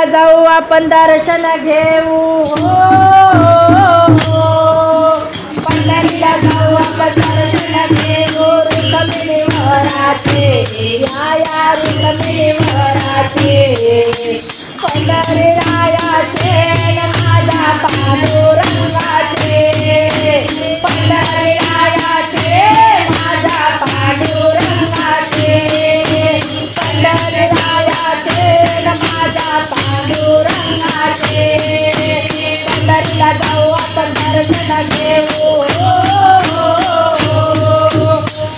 जाऊ आपण दर्शन घेऊ पंढरीला जाऊ आपण दर्शन घेऊ रुक्मिणी वराचे या रुक्मिणी वराचे पंढरी रायाचे माझ्या पांडुरंगाचे पंढरी रायाचे माझ्या पांडुरंगाचे पंढरी रायाचे माझ्या पांडुरंगाचे पंढरीला जाऊ आपण दर्शन घेऊ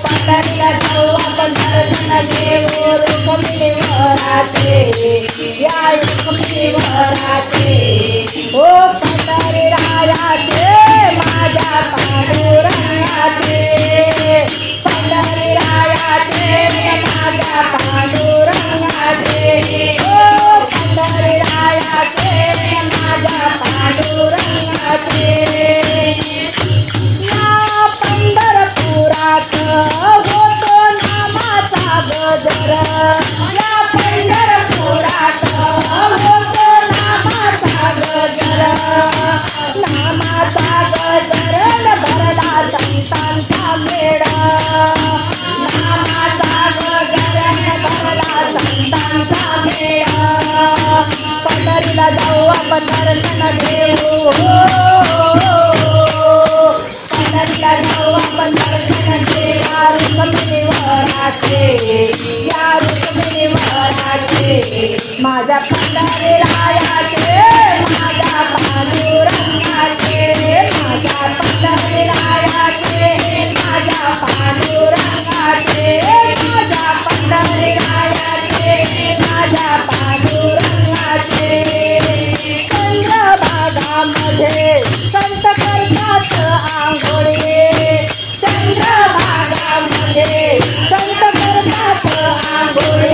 पंढरीला जाऊ आपण दर्शन घेऊ रुक्मिणी वराचे या रुक्मिणी वराचे ओ पंढरी रायाचे माझ्या पांडुरंगाचे आपण दर्शन घेऊ पंढरीला जाऊ आपण दर्शन घेऊ या रुक्मिणीवराचे या रुक्मिणीवराचे माझ्या पंढरीरायाचे माझ्या पांडुरंगाचे माझ्या पंढरीरायाचे माझ्या पांडुरंगाचे माझ्या पंढरीरायाचे माझ्या पांडुरंगाचे चंद्रभागामध्ये संत करतात आंघोळी चंद्रभागामध्ये संत करतात आंघोळी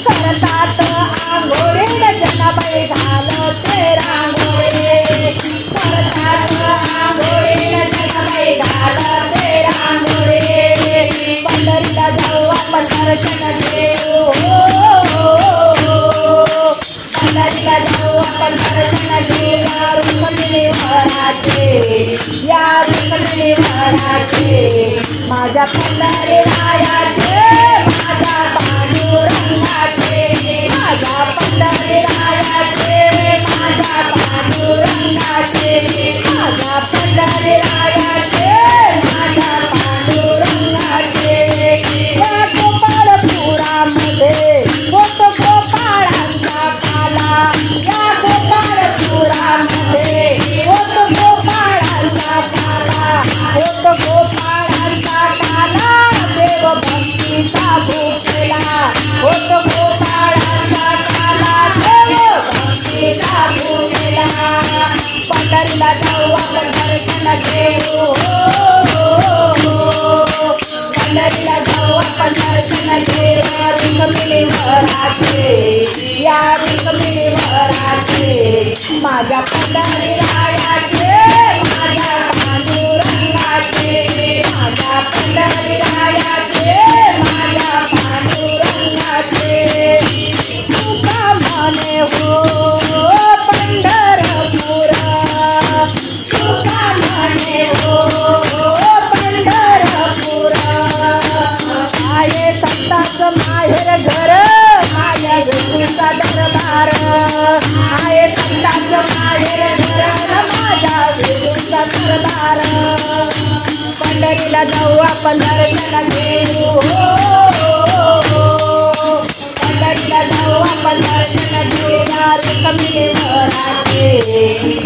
करतात आंघोळी जनाबाई घालते रांगोळी करतात आंघोळी जनाबाई घालते रांगोळी पंढरीला जाऊ आपण दर्शन घेऊ पंढरीला जाऊ आपण दर्शन घेऊ या रुक्मिणीवराचे या रुक्मिणीवराचे माझ्या पंढरीरायाचे माझ्या पांडुरंगाचे माझ्या पंढरीरायाचे माझ्या पांडुरंगाचे माझ्या पंढरीरायाचे माझ्या पांडुरंगाचे या गोपाळपुरामध्ये होत गोपाळांचा काला या गोपाळपुरामध्ये होत गोपाळांचा काला होत गोपाळांचा काला देव भक्तीचा भूकेला होत गोपाळांचा काला देव भक्तीचा भूकेला पंढरीला जाऊ आपण दर्शन घेऊ पंढरीला जाऊ आपण दर्शन घेऊ या रुक्मिणीवराचे या रुक्मिणीवराचे माझ्या पंढरीरायाचे माझ्या पांडुरंगाचे माझ्या पंढरीरायाचे माझ्या पांडुरंगाचे तुका म्हणे हो पंढरपूर तुका म्हणे हो पंढरपूर आहे संताचं माहेर घर माझ्या विठूचा दरबार आहे संताचं माहेर घर माझ्या विठूचा दरबार पंढरीला जाऊ आपण दर्शन घेऊ पंढरीला जाऊ आपण दर्शन घेऊ या रुक्मिणीवराचे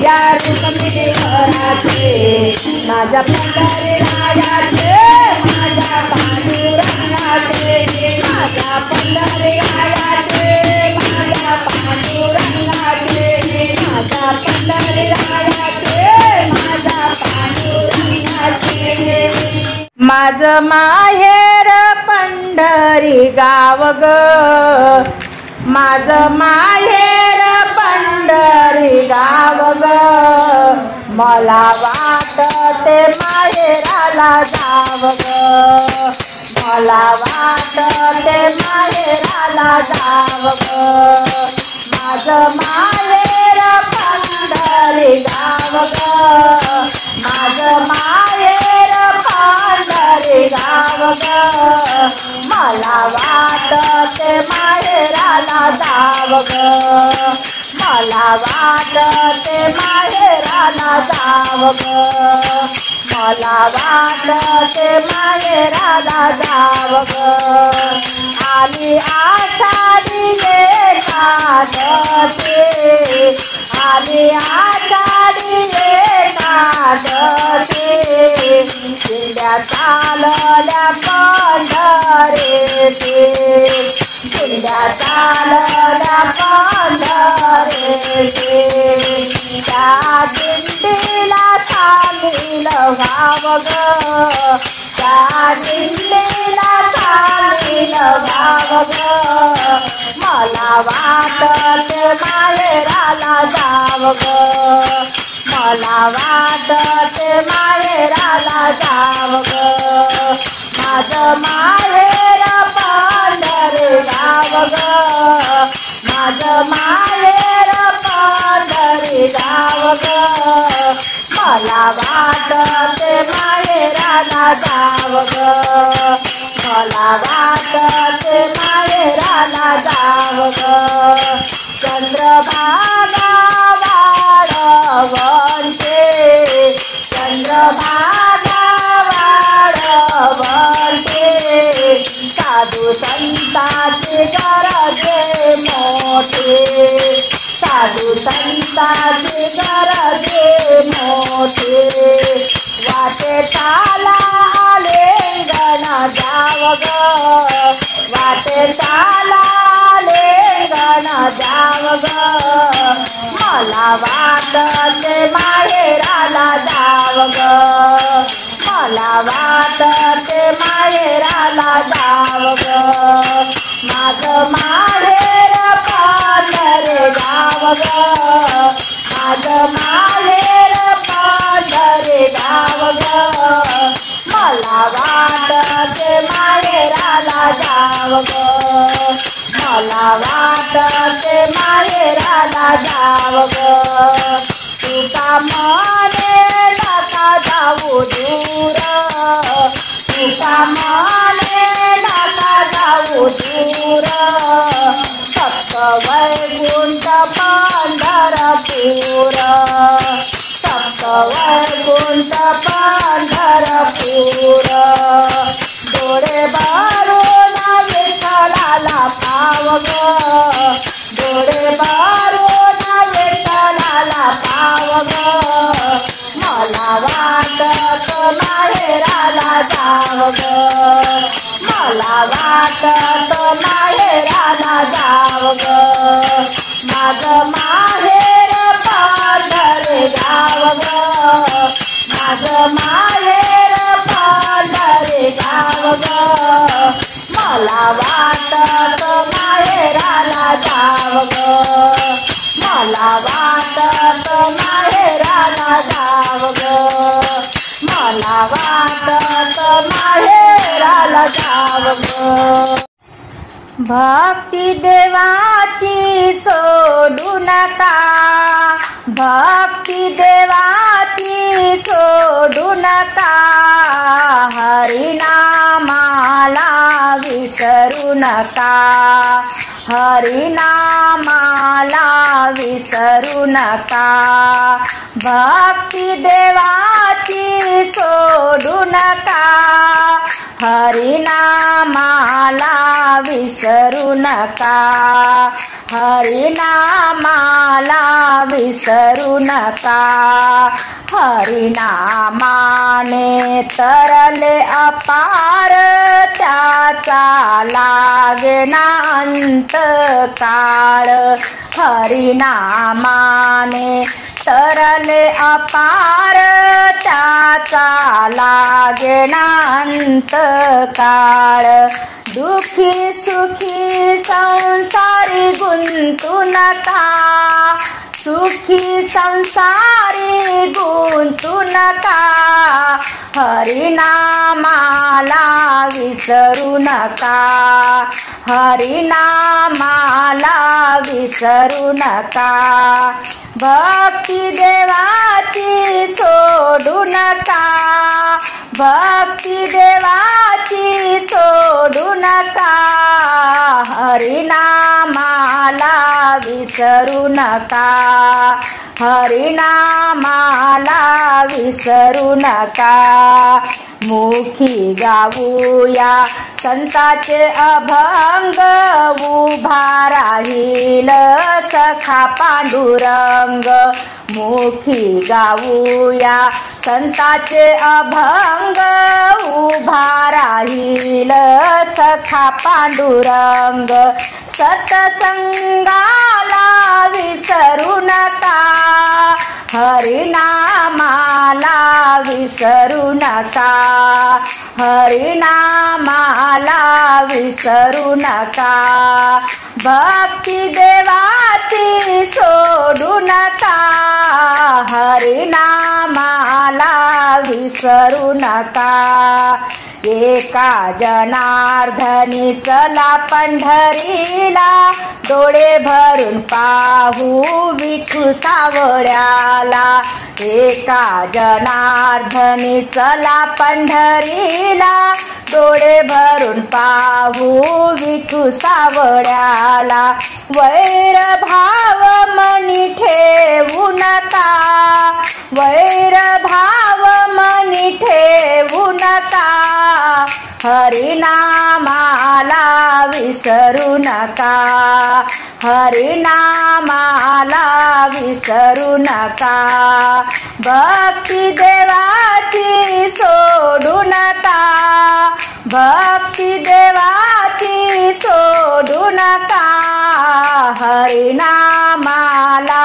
या रुक्मिणीवराचे माझ्या पंढरीरायाचे माझ्या पांडुरंगाचे माझ्या पंढरीरायाचे माझ्या पांडुरंगाचे माझ्या पंढरीरायाचे माझ्या पांडुरंगाचे माझं माहेर पंढरी गाव ग माझं माहेर पंढरी गाव ग मला वाटते माहेराला जाव ग मला वाटते माहेराला जाव ग माझं माहेर पंढरी गाव ग माझं माहेर पंढरी गाव ग मला वाटते माहेराला जाव ग मला वाटते माहेराला जाव ग मला वाटते माहेराला जाव ग आली आषाढी एकादशी आली आषाढी एकादशी दिंड्या चालल्या पंढरीची दिंड्या चालल्या पंढरीची त्या दिंडीला सामील व्हाव ग त्या दिंडीला सामील व्हाव ग मला वाटते माहेराला जाव ग मला वाटते माहेराला जाव ग माझं माहेर पंढरी गाव ग माझं माहेर पंढरी गाव ग मला वाटते माहेराला जाव ग मला वाटते माहेराला जाव ग चंद्रभागा वाढवंते, चंद्रभागा वाढवंते, साधू संतांची गरजे मोठे, साधू संतांची गरजे मोठे, वाटे चाला लेंगण जाव ग, वाटे चाला लेंगण जाव ग, मला वाटते माहेराला जाव ग, मला वाटते माहेराला जाव ग, माझं माहेर पांढरे गाव ग, माझं माहेर पांढरे गाव ग, मला वाटते माहेराला जाव ग, मला वाटते माहेराला जाव ग, तुका मने नका जाऊ दूर, तुका मने नका जाऊ दूर, सप्त वैकुंठ पंढरपूर, सप्त वैकुंठ पंढरपूर, डोळे भरून विठ्ठलाला पाव ग, डोळे भरून विठ्ठलाला पाव ग, मला वाटत माहेराला जाव ग, मला वाटत माहेराला जाव ग, माझं माहेर पांढरे गाव ग, माझं माहेर पांढरे गाव ग, मला वाटत माहेराला जाव ग, मला वाटत माहेराला जाव ग, मला वाटत माहेराला जाव ग. भक्ती देवाची सोडू नका, भक्ती देवाची सोडू नका, हरिनामाला विसरू नका, हरिनामाला विसरू नका, भक्ती देवाची सोडू नका, हरिनामाला विसरू नका, हरिनामाला विसरू नका, हरिनामाने तरले अपार, त्याचा लागेना अंतकाळ, हरिनामाने तरले अपार, त्याचा लागेना अंतकाळ, दुखी सुखी संसारी गुंतू नका, सुखी संसारी गुंतू नका, हरिनामाला विसरू नका, हरिनामाला विसरू नका, भक्ती देवाची सोडू नका, भक्ती देवाची सोडू नका, हरिनामाला विसरू नका, हरिनामाला विसरू नका, मुखी गाऊया संताचे अभंग, उभा राहील सखा पांडुरंग, मुखी गाऊया संताचे अभंग, उभा राहील सखा पांडुरंग, सत्संगाला विसरू नका, हरिनामाला विसरू नका, हरिनामाला विसरू नका, भक्ती देवाची सोडू नका, हरिनामाला विसरू नका, एका जनार्दनी चला पंढरीला, डोळे भरून पाहू विठू सावळ्याला, आला। एका जनार्दनी चला पंढरीला, डोळे भरून पाहू विठू सावळ्याला। वैर भाव मनी ठेवू नका, वैर भाव मनी ठेवू नका, हरिनामाला विसरू नका, हरिनामाला विसरू नका। भक्ती देवाची सोडू नका, भक्ती देवाची सोडू नका, हरिनामाला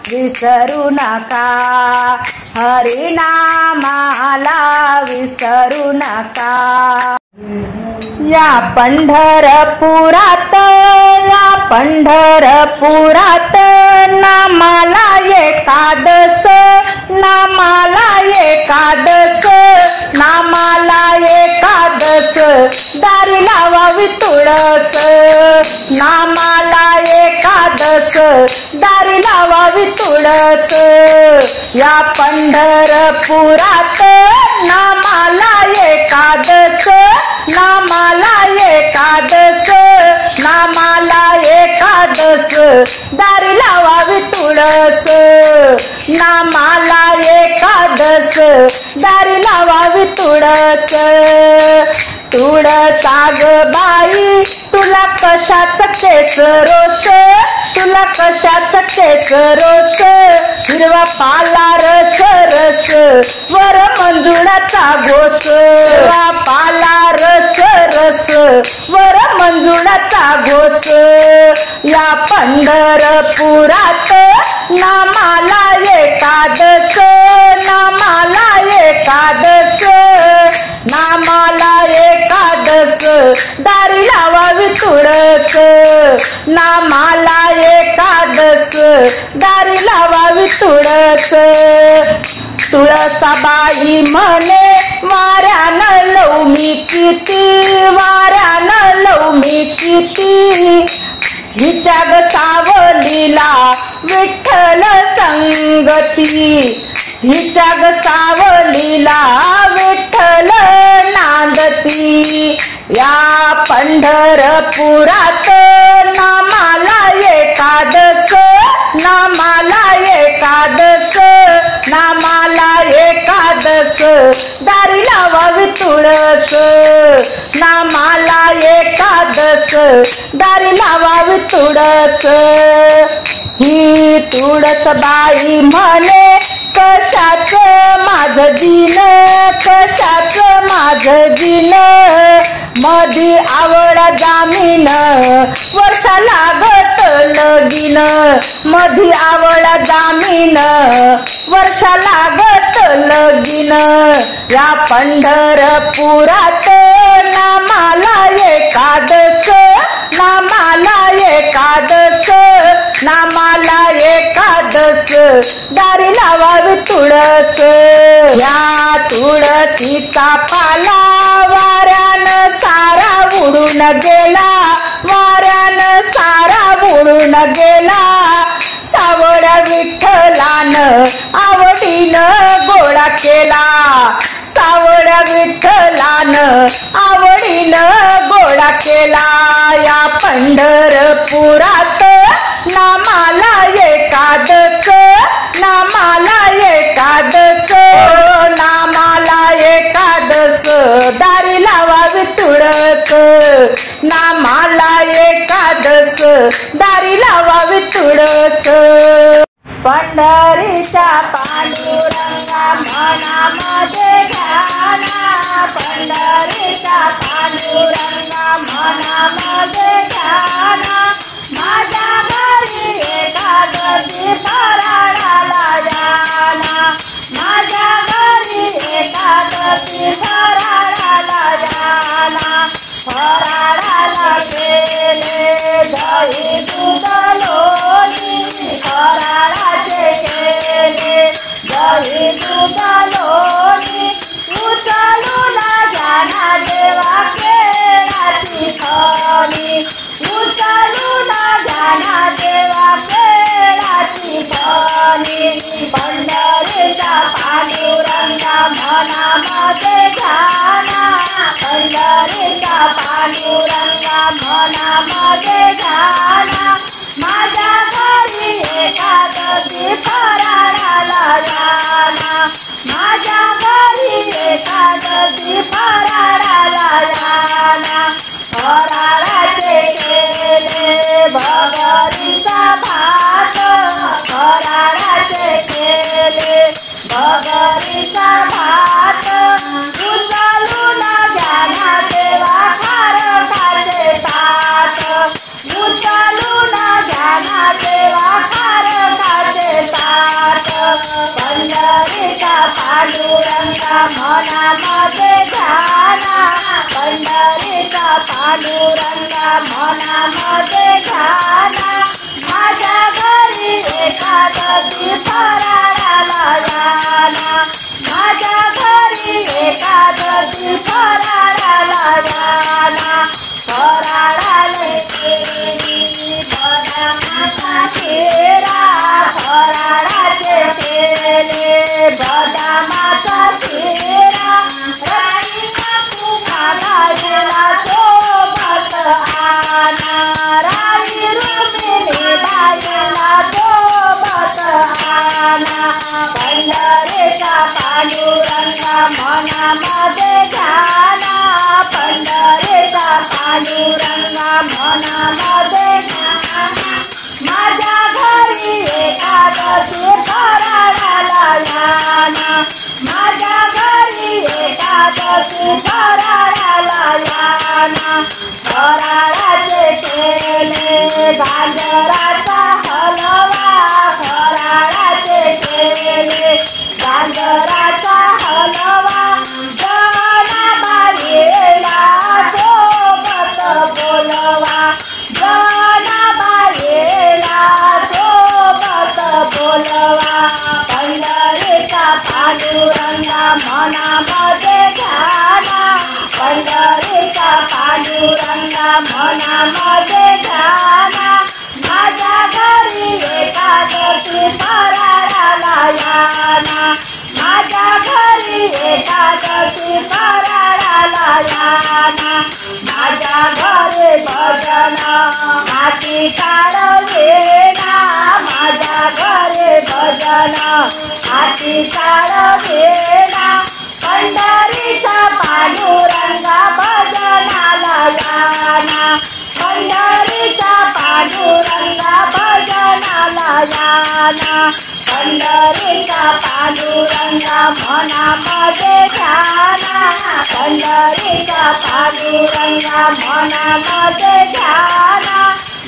विसरू नका, हरिनामाला विसरू नका। या पंढरपुरात, या पंढरपुरात नामाला एकादश, नामाला एकादश, नामाला एकादश, दारी लावावी तुळस, नामाला एकादश, दारी लावावी तुळस। या पंढरपुरात नामाला एकादश, नामाला एकादश, नामाला एकादश, दारी लावावी तुळस, नामाला एकादश, दारी लावावी तुळस। तुळसा ग बाई तुला कशाच केस रोष, तुला कशाच केस रोष, हिरवा पाला रस रस, वर मंजुळाचा घोष, हिरवा पाला रस रस, वर मंजुळाचा घोष। या पंढरपुरात नामाला एकादश, नामाला एकादश, नामाला एकादश, दारी लावावी तुळस, नामाला एकादश, दारी लावावी तुळस। तुळसाबाई म्हणे वाऱ्यानं लव मी किती, वाऱ्यानं लव मी किती, हिच्या ग सावलीला विठ्ठल संगती, हिच्या ग सावलीला विठ्ठल नांदती। या पंढरपुरात नामाला एकादश, नामाला एकादश, नामाला एकादश, दारी लावावी तुळस, नामाला एकादश, दारी लावावी तुळस। ही तुळसबाई म्हणे कशाच माझ दिन, कशाच माझ दिन, मधी आवडा जामीन वर्षा लागत लगीन, मधी आवडा जामीन वर्षा लागत लगीन। या पंढरपुरात नामाला एकादश, नामाला एकादश, नामाला एकादश, दारी लावावी तुळस। या तुळशीचा पाला वाऱ्यानं सारा उडून गेला, वाऱ्यानं सारा उडून गेला, सावळ्या विठ्ठलानं आवडीनं गोळा केला, सावळ्या विठ्ठलानं आवडीनं गोळा केला। या पंढरपुरात नामाला एकादश, नामाला एकादश, नामाला एकादश, दारी लावावी तुळस, नामाला एकादश, दारी लावावी तुळस। पंढरीच्या पांडुरंगा मनामध्ये ध्याना, पंढरीच्या पांडुरंगा मनामध्ये ध्याना, माझ्या घरी एकादशी फराळाला जाना, माझ्या घरी एकादशी फराळाला जाना, फराळाला केले दही दूध लोणी, फराळाचे केले दही दूध लोणी, उचलून जाना देवा केळाची खणी, उचलून जाना देवा केळाची खणी। मनामध्ये ध्यान पंढरीचा पांडुरंगा मनामध्ये ध्यान माझ्या घरी एकादशी फराळाला याना माझ्या घरी एकादशी फराळाला याना फराळाचे केले भगरीचा भात फराळाचे केले भगरीचा भात उचलून घ्याना देवा खारकाचे ताट उचलून घ्याना देवा खारकाचे ताट पंढरीचा पांडुरंगा मनामध्ये ध्यान पंढरीचा पांडुरंगा मनामध्ये ध्यान माझ्या घरी एकादशी फराळाला याना माझ्या घरी एकादशी फराळाला याना फराळाला केली बदामाचा शिरा फराळाचे केले बदामाचा शिरा राणीचा तुका गेला सोबत आना राणी रुक्मिणी बाईला सोबत आना पंढरीचा पांडुरंगा मनामध्ये ध्यान पंढरीचा पांडुरंगा मनामध्ये ध्यान माझ्या घरी एकादशी फराळाला याना माझ्या घरी एकादशी फराळाला याना फराळाचे केले गाजराचा हलवा फराळाचे केले गाजराचा हलवा जनाबाईला सोबत बोलवा जनाबाईला सोबत बोलवा पंढरीचा पांडुरंगा मनामध्ये ध्यान पंढरीचा पांडुरंगा मनामध्ये ध्यान माझ्या घरी एकादशी फराळाला याना माझ्या घरी एकादशी फराळाला याना माझ्या घरी भजन हाती काढवेना माझ्या घरी भजन हाती काढवेना पंढरीचा पांडुरंगा भजनाला याना पंढरीचा पांडुरंगा भजनाला याना पंढरीचा पांडुरंगा मनामध्ये ध्यान पंढरीचा पांडुरंगा मनामध्ये ध्यान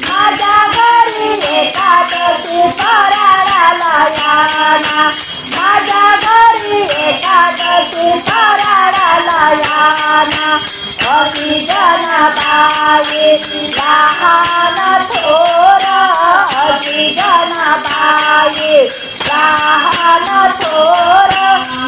माझ्या घरी एकादशी फराळाला याना माझ्या घरी एकादशी फराळाला याना अति जनाबाई लहान थोर अति जनाबाई लहान थोर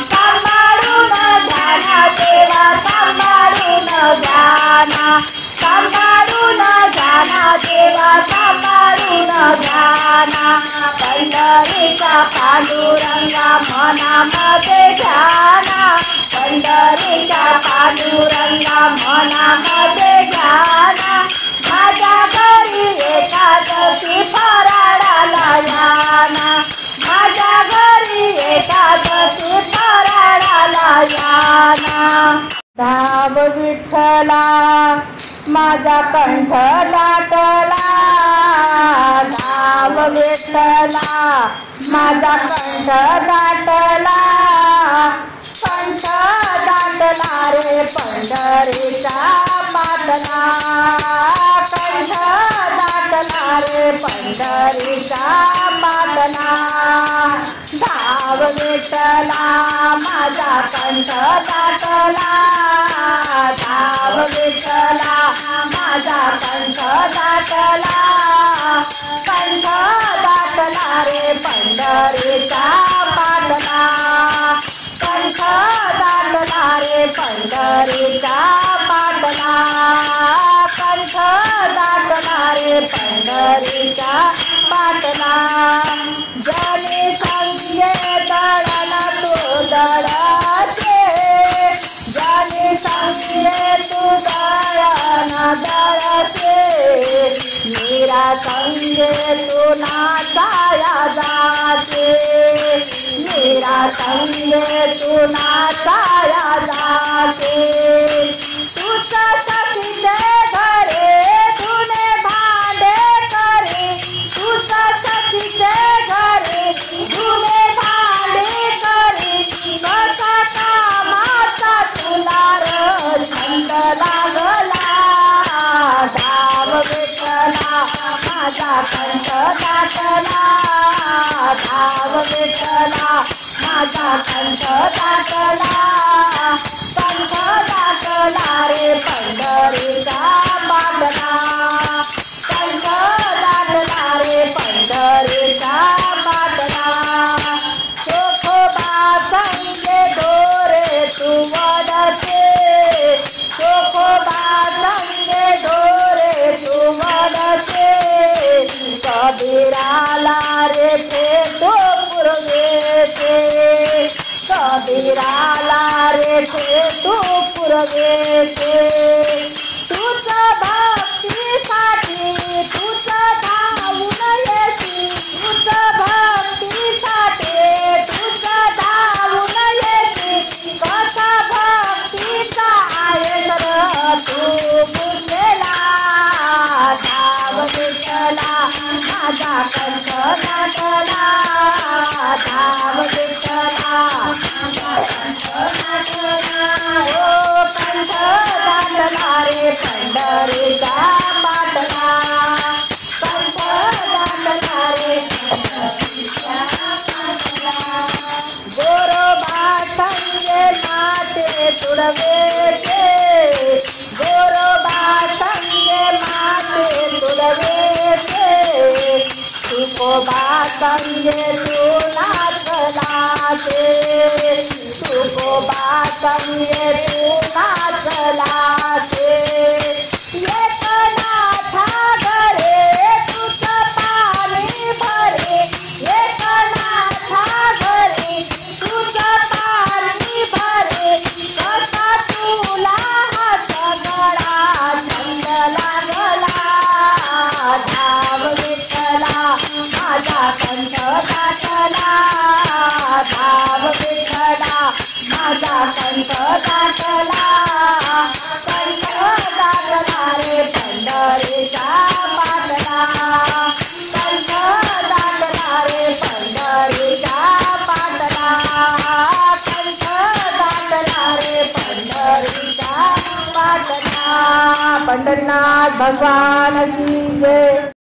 सांभाळून घ्याना देवा सांभाळून घ्याना सांभाळून घ्याना देवा सांभाळून घ्याना पंढरीचा पांडुरंगा मनामध्ये ध्यान पंढरीचा पांडुरंगा मनामध्ये ध्यान माझ्या घरी एकादशी फराळाला याना माझ्या घरी एकादशी फराळाला याना धाव विठ्ठला माझा कंठ दाटला धाव विठ्ठला माझा कंठ दाटला कंठ दाटला रे पंढरीचा पाटला कंठ दाटला रे पंढरीचा पाटला धाव विठ्ठला माझा कंठ दाटला धाव विठ्ठला माझा कंठ दाटला कंठ दाटला रे पंढरीचा पाटला कंठ दाटला रे पंढरीचा पाटला कंठ दाटला रे पंढरीचा पाटला जनी संगे दळण तो दळते मेरा संगे तू नाचाया जाते, मेरा संगे तू नाचाया जाते। तुझ्या सखीचे घरे धुणे भांडे करे, तुझ्या सखीचे घरे धुणे भांडे करे। कसा कामाचा तुला र छंद लागला, धाव विठ्ठला माझा कंठ दाटला, धाव विठ्ठला माझा कंठ दाटला, कंठ दाटला रे पंढरीचा पाटला, कंठ दाटला रे पंढरीचा पाटला। चोखोबा संगे दोरे तू वडते, चोखोबा संगे दोरे तू वडते। कबीराला रे भेटो पुरवेते, कबीराला रे भेटो पुरवेते। तुझं भक्तीसाठी तुझं धावून येती, तुझं भक्तीसाठी तुझं धावून येती। कसा भक्तीचा आहे तर तू बुजलेला, धाव विठ्ठला माझा कंठ दाटला, धाव विठ्ठला माझा कंठ दाटला, ओ कंठ दाटला रे पंढरीचा पाटला, कंठ दाटला रे पंढरीचा पाटला। गोरोबा संगे माते तुडवेते, गोरोबा संगे माते तुडवेते। तुकोबा संगे तू नाचलाते, तुकोबा संगे तू नाचलाते। एकनाथा घरे तुझं पाणी भरे, एकनाथा घरे तुझं पाणी भरे। कसा तुला हा सगळा छंद लागला, धाव विठ्ठला माझा कंठ दाटला, धाव विठ्ठला माझा कंठ दाटला, कंठ दाटला रे पंढरीचा पाटला, कंठ दाटला रे पंढरीचा पाटला, कंठ दाटला रे पंढरीचा पाटला। पंढरीनाथ भगवान की जय।